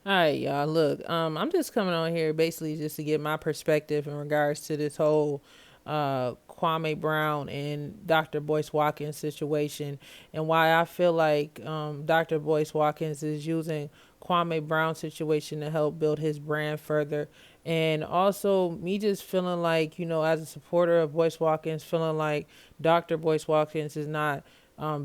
All right, y'all. Look, I'm just coming on here basically just to get my perspective in regards to this whole Kwame Brown and Dr. Boyce Watkins situation, and why I feel like Dr. Boyce Watkins is using Kwame Brown situation to help build his brand further. And also, me just feeling like, as a supporter of Boyce Watkins, feeling like Dr. Boyce Watkins is not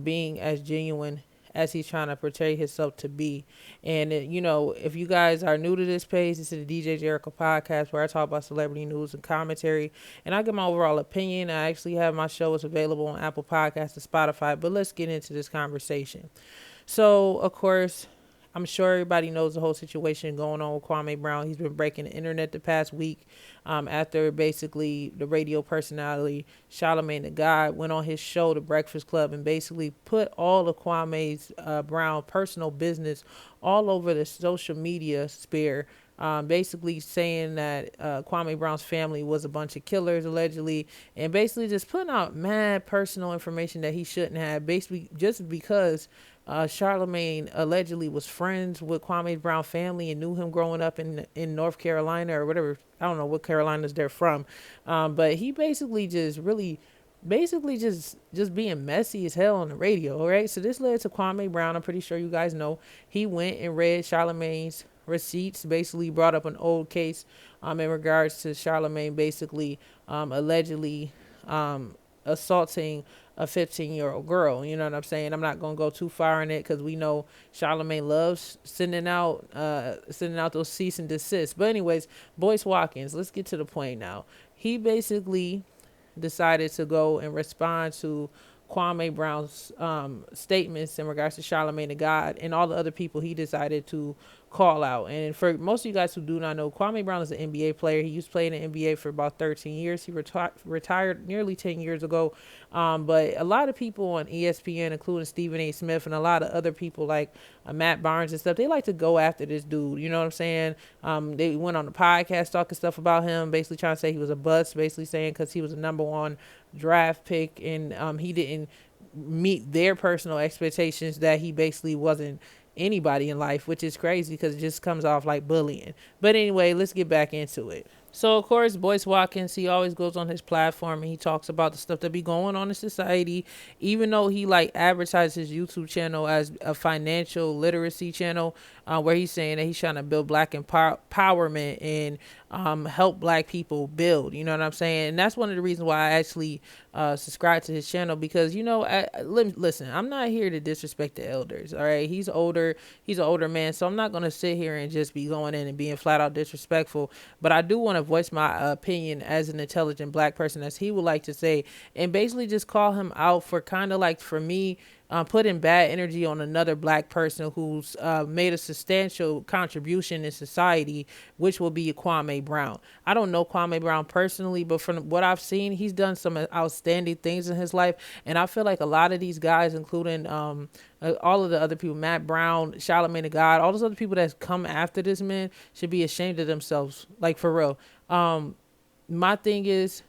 being as genuine as he's trying to portray himself to be. And, if you guys are new to this page, this is the DJ Jericho podcast where I talk about celebrity news and commentary. And I give my overall opinion. I actually have my shows available on Apple Podcasts and Spotify. But let's get into this conversation. So, of course, I'm sure everybody knows the whole situation going on with Kwame Brown. He's been breaking the internet the past week after basically the radio personality Charlamagne the God went on his show, The Breakfast Club, and basically put all of Kwame's Brown personal business all over the social media sphere. Basically saying that Kwame Brown's family was a bunch of killers allegedly, and basically just putting out mad personal information that he shouldn't have, basically just because Charlamagne allegedly was friends with Kwame Brown family and knew him growing up in North Carolina or whatever. I don't know what Carolinas they're from, but he basically just really, basically just being messy as hell on the radio. All right, so this led to Kwame Brown. I'm pretty sure you guys know he went and read Charlamagne's receipts. Basically, brought up an old case in regards to Charlamagne basically allegedly assaulting a 15-year-old girl. You know what I'm saying? I'm not gonna go too far in it because we know Charlamagne loves sending out those cease and desist. But anyways, Boyce Watkins. Let's get to the point now. He basically decided to go and respond to Kwame Brown's statements in regards to Charlamagne the God and all the other people he decided to call out. And for most of you guys who do not know, Kwame Brown is an NBA player. He used to play in the NBA for about 13 years. He retired nearly 10 years ago. But a lot of people on ESPN, including Stephen A. Smith and a lot of other people like Matt Barnes and stuff, they like to go after this dude. You know what I'm saying? They went on the podcast talking stuff about him, basically trying to say he was a bust, basically saying because he was a number one draft pick and he didn't meet their personal expectations, that he basically wasn't anybody in life, which is crazy because it just comes off like bullying. But anyway, let's get back into it. So of course, Boyce Watkins, he always goes on his platform and he talks about the stuff that be going on in society, even though he like advertises his YouTube channel as a financial literacy channel, where he's saying that he's trying to build black empowerment and help black people build. You know what I'm saying? And that's one of the reasons why I actually subscribe to his channel, because listen, I'm not here to disrespect the elders. All right, he's an older man, so I'm not gonna sit here and just be going in and being flat out disrespectful. But I do want to voice my opinion as an intelligent black person, as he would like to say, and basically just call him out for kind of like, for me, putting bad energy on another black person who's made a substantial contribution in society, which will be Kwame Brown. I don't know Kwame Brown personally, but from what I've seen, he's done some outstanding things in his life. And I feel like a lot of these guys, including all of the other people, Matt Brown, Charlamagne the God, all those other people that's come after this man should be ashamed of themselves. Like, for real. My thing is,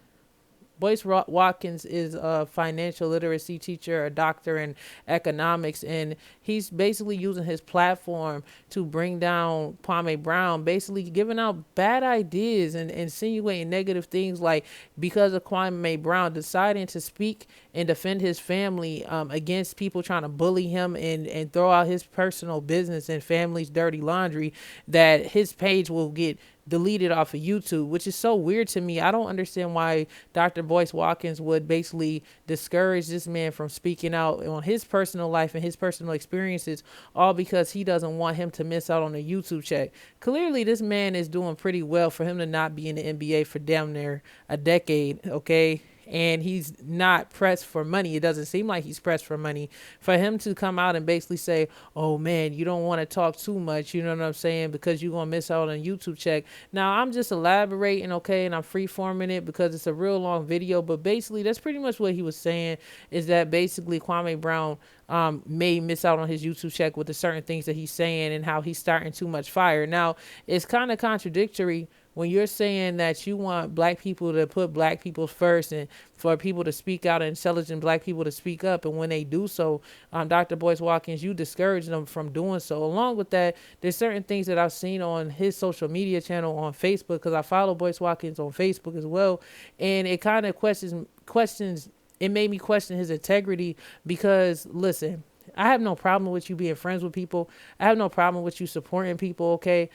Boyce Watkins is a financial literacy teacher, a doctor in economics, and he's basically using his platform to bring down Kwame Brown, basically giving out bad ideas and insinuating negative things, like because of Kwame Brown deciding to speak and defend his family against people trying to bully him and throw out his personal business and family's dirty laundry, that his page will get deleted off of YouTube, which is so weird to me. I don't understand why Dr. Boyce Watkins would basically discourage this man from speaking out on his personal life and his personal experiences, all because he doesn't want him to miss out on a YouTube check. Clearly, this man is doing pretty well for him to not be in the NBA for damn near a decade, okay? And he's not pressed for money. It doesn't seem like he's pressed for money. For him to come out and basically say, oh man, you don't want to talk too much, you know what I'm saying, because you're going to miss out on a YouTube check. Now, I'm just elaborating, okay, and I'm free-forming it because it's a real long video, but basically that's pretty much what he was saying, is that basically Kwame Brown may miss out on his YouTube check with the certain things that he's saying and how he's starting too much fire. Now, it's kind of contradictory when you're saying that you want black people to put black people first and for people to speak out, and intelligent black people to speak up, and when they do so, Dr. Boyce Watkins, you discourage them from doing so. Along with that, there's certain things that I've seen on his social media channel on Facebook, because I follow Boyce Watkins on Facebook as well, and it kind of questions. It made me question his integrity, because listen, I have no problem with you being friends with people. I have no problem with you supporting people. Okay.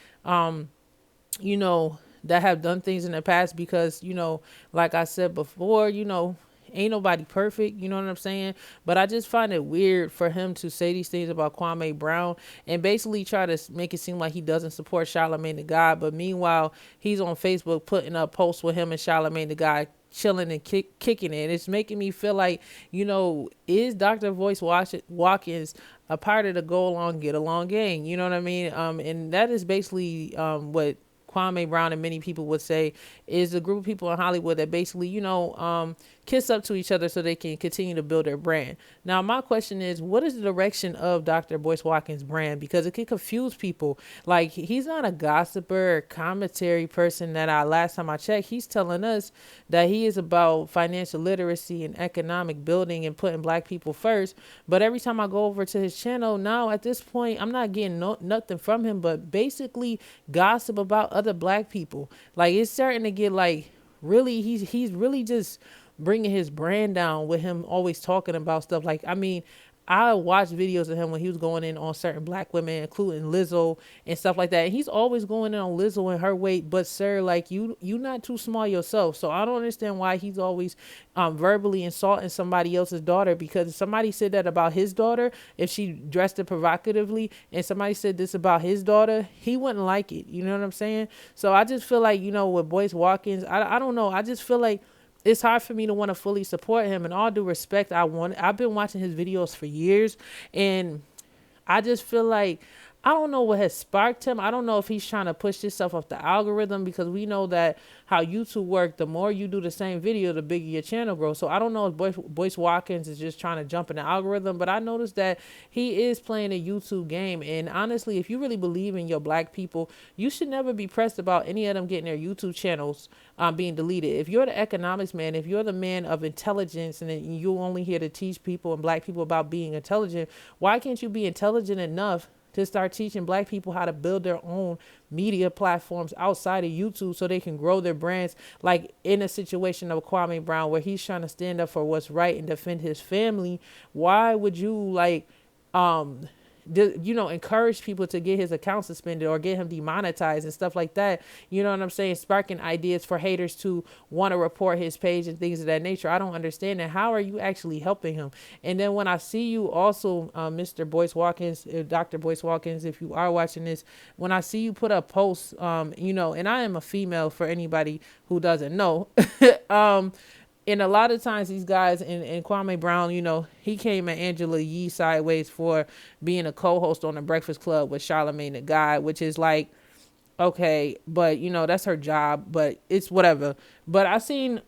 You know, that have done things in the past, because, you know, like I said before, you know, ain't nobody perfect, you know what I'm saying? But I just find it weird for him to say these things about Kwame Brown and basically try to make it seem like he doesn't support Charlamagne the God. But meanwhile, he's on Facebook putting up posts with him and Charlamagne the God chilling and kicking it. It's making me feel like, you know, is Dr. Boyce Watkins a part of the go along, get along gang? You know what I mean? And that is basically what Kwame Brown and many people would say is a group of people in Hollywood that basically, you know, kiss up to each other so they can continue to build their brand. Now, my question is, what is the direction of Dr. Boyce Watkins' brand? Because it can confuse people. Like, he's not a gossiper or commentary person that last time I checked, he's telling us that he is about financial literacy and economic building and putting black people first. But every time I go over to his channel now, at this point, I'm not getting nothing from him, but basically gossip about other black people. Like, it's starting to get like, really, he's really just bringing his brand down with him always talking about stuff. Like, I mean, I watched videos of him when he was going in on certain black women, including Lizzo and stuff like that. And he's always going in on Lizzo and her weight. But sir, like, you not too small yourself. So I don't understand why he's always verbally insulting somebody else's daughter. Because if somebody said that about his daughter, if she dressed it provocatively, and somebody said this about his daughter, he wouldn't like it. You know what I'm saying? So I just feel like, you know, with Boyce Watkins, I don't know. I just feel like it's hard for me to want to fully support him. And all due respect, I've been watching his videos for years, and I just feel like, I don't know what has sparked him. I don't know if he's trying to push himself off the algorithm, because we know that how YouTube work, the more you do the same video, the bigger your channel grows. So I don't know if Boyce Watkins is just trying to jump in the algorithm, but I noticed that he is playing a YouTube game. And honestly, if you really believe in your black people, you should never be pressed about any of them getting their YouTube channels being deleted. If you're the economics man, if you're the man of intelligence, and you're only here to teach people and black people about being intelligent, why can't you be intelligent enough to start teaching black people how to build their own media platforms outside of YouTube so they can grow their brands? Like in a situation of Kwame Brown, where he's trying to stand up for what's right and defend his family, why would you encourage people to get his account suspended or get him demonetized and stuff like that? You know what I'm saying? Sparking ideas for haters to want to report his page and things of that nature. I don't understand that. How are you actually helping him? And then when I see you also, Mr. Boyce Watkins, Dr. Boyce Watkins, if you are watching this, when I see you put up posts, and I am a female for anybody who doesn't know, and a lot of times these guys, and Kwame Brown, he came at Angela Yee sideways for being a co-host on the Breakfast Club with Charlamagne the God, which is like, okay, but that's her job, but it's whatever. But I seen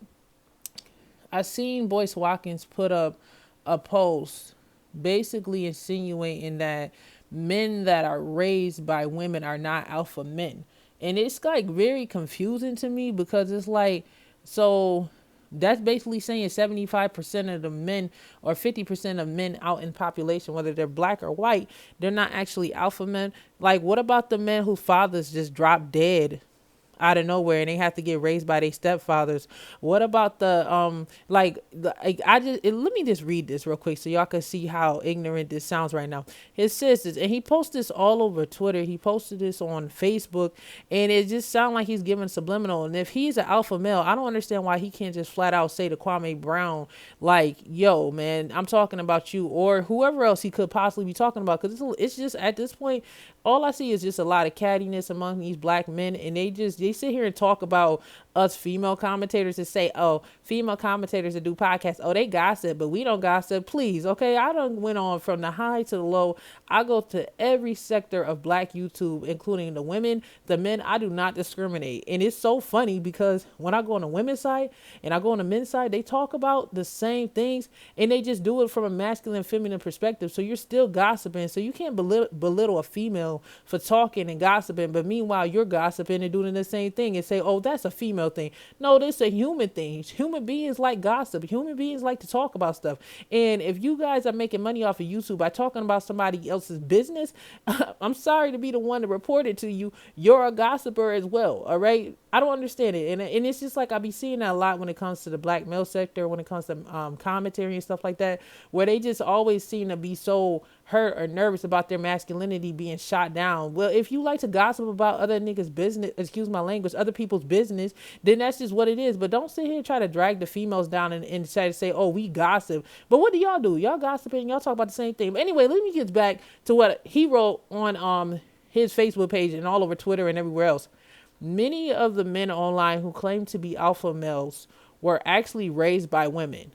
Boyce Watkins put up a post basically insinuating that men that are raised by women are not alpha men. And it's like very confusing to me, because it's like, so that's basically saying 75% of the men or 50% of men out in population, whether they're black or white, they're not actually alpha men. Like, what about the men whose fathers just drop dead out of nowhere and they have to get raised by their stepfathers? What about let me just read this real quick so y'all can see how ignorant this sounds right now. His sisters, and he posted this all over Twitter, he posted this on Facebook, and it just sounds like he's giving subliminal. And if he's an alpha male, I don't understand why he can't just flat out say to Kwame Brown, like, yo man, I'm talking about you, or whoever else he could possibly be talking about. Because it's just, at this point, all I see is just a lot of cattiness among these black men, and they sit here and talk about us female commentators to say, oh, female commentators that do podcasts, oh, they gossip, but we don't gossip. Please, okay? I done went on from the high to the low. I go to every sector of black YouTube, including the women, the men. I do not discriminate. And it's so funny because when I go on the women's side and I go on the men's side, they talk about the same things and they just do it from a masculine, feminine perspective. So you're still gossiping. So you can't belittle a female for talking and gossiping, but meanwhile you're gossiping and doing the same thing and say, oh, that's a female thing. No, this is a human thing. Human beings like gossip. Human beings like to talk about stuff. And if you guys are making money off of YouTube by talking about somebody else's business, I'm sorry to be the one to report it to you. You're a gossiper as well. All right. I don't understand it. And it's just like I be seeing that a lot when it comes to the black male sector, when it comes to commentary and stuff like that, where they just always seem to be so hurt or nervous about their masculinity being shot down. Well, if you like to gossip about other niggas' business, excuse my language, other people's business, then that's just what it is. But don't sit here and try to drag the females down and try to say, oh, we gossip. But what do y'all do? Y'all gossiping and y'all talk about the same thing. But anyway, let me get back to what he wrote on his Facebook page and all over Twitter and everywhere else. Many of the men online who claim to be alpha males were actually raised by women.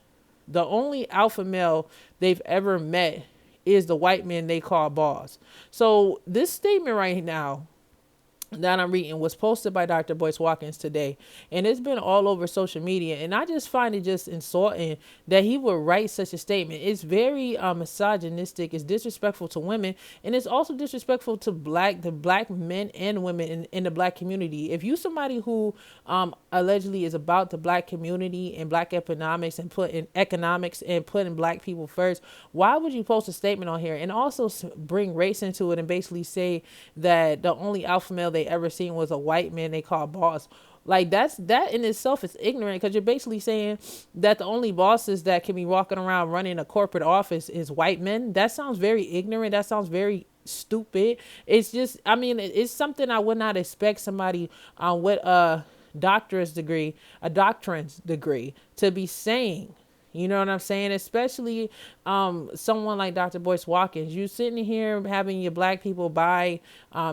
The only alpha male they've ever met is the white man they call boss. So this statement right now that I'm reading was posted by Dr. Boyce Watkins today, and it's been all over social media, and I just find it just insulting that he would write such a statement. It's very misogynistic, it's disrespectful to women, and it's also disrespectful to the black men and women in the black community. If you somebody who allegedly is about the black community and black economics and putting black people first, why would you post a statement on here and also bring race into it and basically say that the only alpha male they ever seen was a white man they call boss? Like that in itself is ignorant, because you're basically saying that the only bosses that can be walking around running a corporate office is white men. That sounds very ignorant. That sounds very stupid. It's just, I mean, it's something I would not expect somebody with a doctorate's degree to be saying. You know what I'm saying? Especially someone like Dr. Boyce Watkins. You sitting here having your black people buy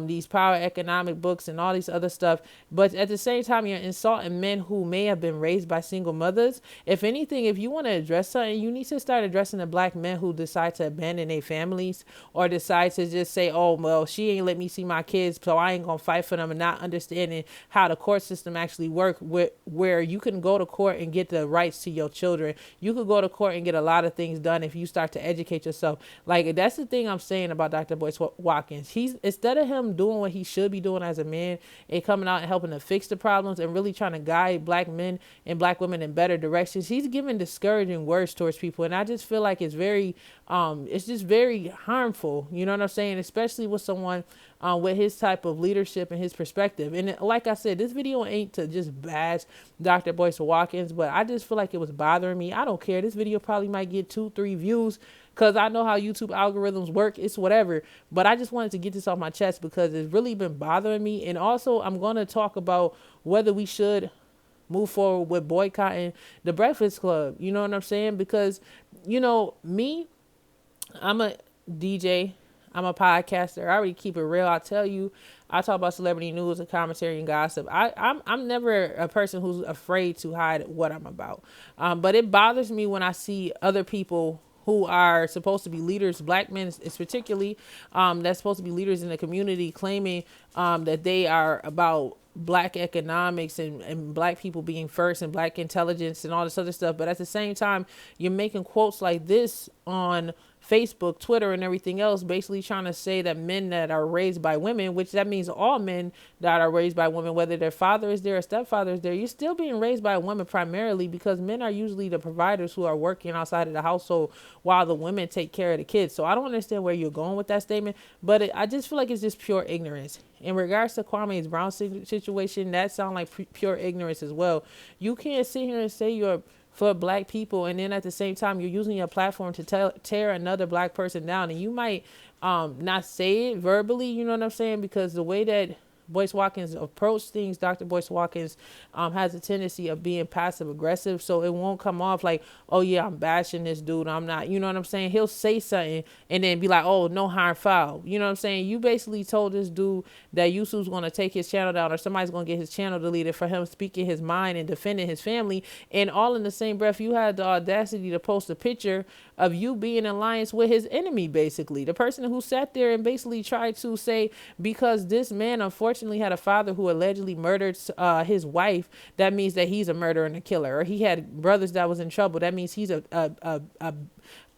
these power economic books and all these other stuff, but at the same time you're insulting men who may have been raised by single mothers. If anything, if you want to address something, you need to start addressing the black men who decide to abandon their families or decide to just say, oh, well, she ain't let me see my kids, so I ain't gonna fight for them, and not understanding how the court system actually works, where you can go to court and get the rights to your children. You could go to court and get a lot of things done if you start to educate yourself. Like, that's the thing I'm saying about Dr. Boyce Watkins. He's, instead of him doing what he should be doing as a man and coming out and helping to fix the problems and really trying to guide black men and black women in better directions, he's giving discouraging words towards people. And I just feel like it's just very harmful. You know what I'm saying? Especially with someone with his type of leadership and his perspective. And like I said, this video ain't to just bash Dr. Boyce Watkins, but I just feel like it was bothering me. I don't care. This video probably might get 2-3 views because I know how YouTube algorithms work. It's whatever. But I just wanted to get this off my chest because it's really been bothering me. And also, I'm going to talk about whether we should move forward with boycotting the Breakfast Club. You know what I'm saying? Because, you know, me, I'm a DJ. I'm a podcaster. I already keep it real. I tell you, I talk about celebrity news and commentary and gossip. I'm never a person who's afraid to hide what I'm about. But it bothers me when I see other people who are supposed to be leaders, black men is particularly, that's supposed to be leaders in the community, claiming that they are about black economics and black people being first and black intelligence and all this other stuff. But at the same time, you're making quotes like this on Facebook, Twitter, and everything else, basically trying to say that men that are raised by women, which that means all men that are raised by women, whether their father is there or stepfather is there, you're still being raised by women primarily, because men are usually the providers who are working outside of the household while the women take care of the kids. So I don't understand where you're going with that statement, but I just feel like it's just pure ignorance. In regards to Kwame's Brown situation, that sounds like pure ignorance as well. You can't sit here and say you're for black people, and then at the same time you're using your platform to tear another black person down, and you might not say it verbally, you know what I'm saying, because the way that Boyce Watkins approach things, Dr. Boyce Watkins has a tendency of being passive aggressive, so it won't come off like, oh yeah, I'm bashing this dude, I'm not, you know what I'm saying? He'll say something and then be like, oh, no harm foul. You know what I'm saying? You basically told this dude that Yusuf's going to take his channel down, or somebody's going to get his channel deleted for him speaking his mind and defending his family. And all in the same breath, you had the audacity to post a picture of you being in alliance with his enemy, basically. The person who sat there and basically tried to say, because this man unfortunately had a father who allegedly murdered his wife, that means that he's a murderer and a killer. Or he had brothers that was in trouble, that means he's a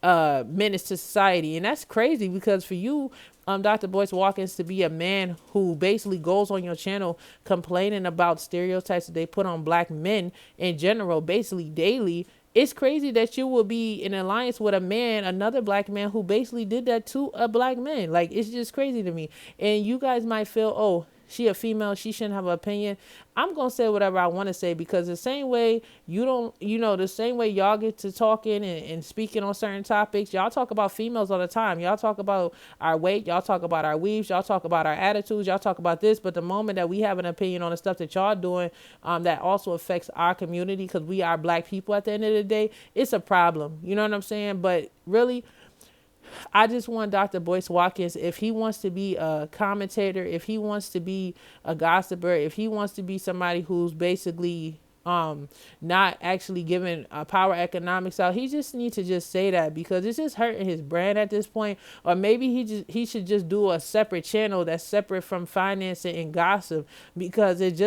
menace to society. And that's crazy, because for you, Dr. Boyce Watkins, to be a man who basically goes on your channel complaining about stereotypes that they put on black men in general, basically daily, it's crazy that you will be in alliance with a man, another black man, who basically did that to a black man. Like, it's just crazy to me. And you guys might feel, oh, she a female, she shouldn't have an opinion. I'm going to say whatever I want to say, because the same way the same way y'all get to talking and speaking on certain topics, y'all talk about females all the time. Y'all talk about our weight, y'all talk about our weaves, y'all talk about our attitudes, y'all talk about this. But the moment that we have an opinion on the stuff that y'all doing, that also affects our community, because we are black people at the end of the day, it's a problem. You know what I'm saying? But really, I just want Dr. Boyce Watkins, if he wants to be a commentator, if he wants to be a gossiper, if he wants to be somebody who's basically not actually giving power economics out, he just needs to just say that, because it's just hurting his brand at this point. Or maybe he should just do a separate channel that's separate from financing and gossip, because it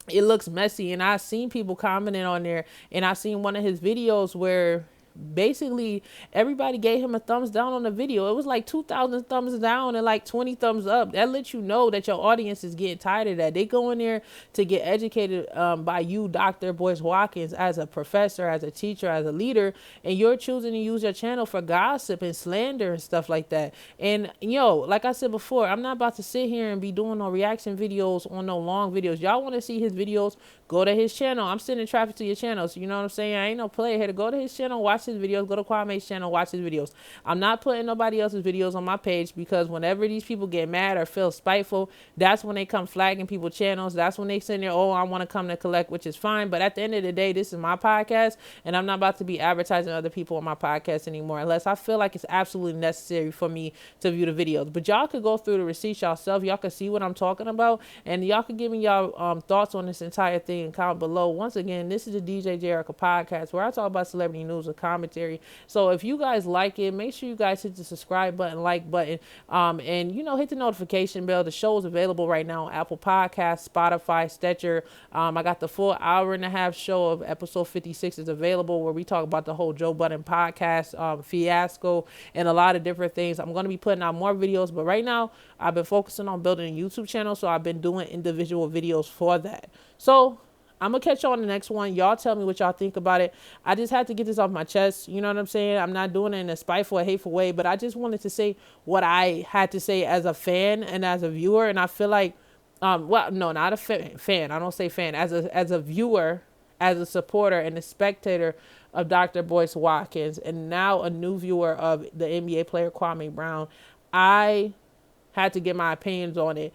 looks messy. And I've seen people commenting on there, and I've seen one of his videos where basically everybody gave him a thumbs down on the video. It was like 2,000 thumbs down and like 20 thumbs up. That lets you know that your audience is getting tired of that. They go in there to get educated by you, Dr. Boyce Watkins, as a professor, as a teacher, as a leader, and you're choosing to use your channel for gossip and slander and stuff like that. And like I said before, I'm not about to sit here and be doing no reaction videos on no long videos. Y'all want to see his videos, go to his channel. I'm sending traffic to your channel, so you know what I'm saying? I ain't no player here. To go to his channel, watch his videos, go to Kwame's channel, watch his videos. I'm not putting nobody else's videos on my page, because whenever these people get mad or feel spiteful, that's when they come flagging people's channels. That's when they send there, oh, I want to come to collect, which is fine. But at the end of the day, this is my podcast, and I'm not about to be advertising other people on my podcast anymore, unless I feel like it's absolutely necessary for me to view the videos. But y'all could go through the receipts yourself. Y'all can see what I'm talking about, and y'all can give me y'all thoughts on this entire thing and comment below. Once again, this is the DJ Jerica podcast, where I talk about celebrity news and commentary. So if you guys like it, make sure you guys hit the subscribe button, like button, and hit the notification bell. The show is available right now on Apple Podcasts, Spotify, Stitcher. I got the full hour-and-a-half show of episode 56 is available, where we talk about the whole Joe Budden podcast fiasco and a lot of different things. I'm going to be putting out more videos, but right now I've been focusing on building a YouTube channel, so I've been doing individual videos for that. So I'm going to catch you on the next one. Y'all tell me what y'all think about it. I just had to get this off my chest. You know what I'm saying? I'm not doing it in a spiteful or hateful way, but I just wanted to say what I had to say as a fan and as a viewer. And I feel like, well, no, not a fan. I don't say fan. As a viewer, as a supporter and a spectator of Dr. Boyce Watkins, and now a new viewer of the NBA player Kwame Brown, I had to get my opinions on it,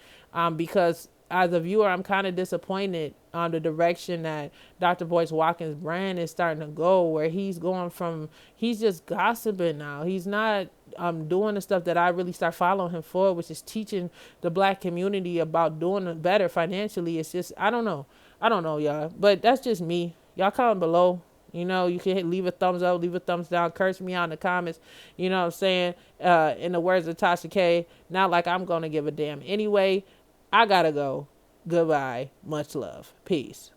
because as a viewer, I'm kind of disappointed on the direction that Dr. Boyce Watkins' brand is starting to go, where he's just gossiping now. He's not doing the stuff that I really start following him for, which is teaching the black community about doing better financially. It's just, I don't know, y'all. But that's just me. Y'all comment below. You can leave a thumbs up, leave a thumbs down, curse me out in the comments. You know what I'm saying? In the words of Tasha K, not like I'm going to give a damn. Anyway, I gotta go. Goodbye. Much love. Peace.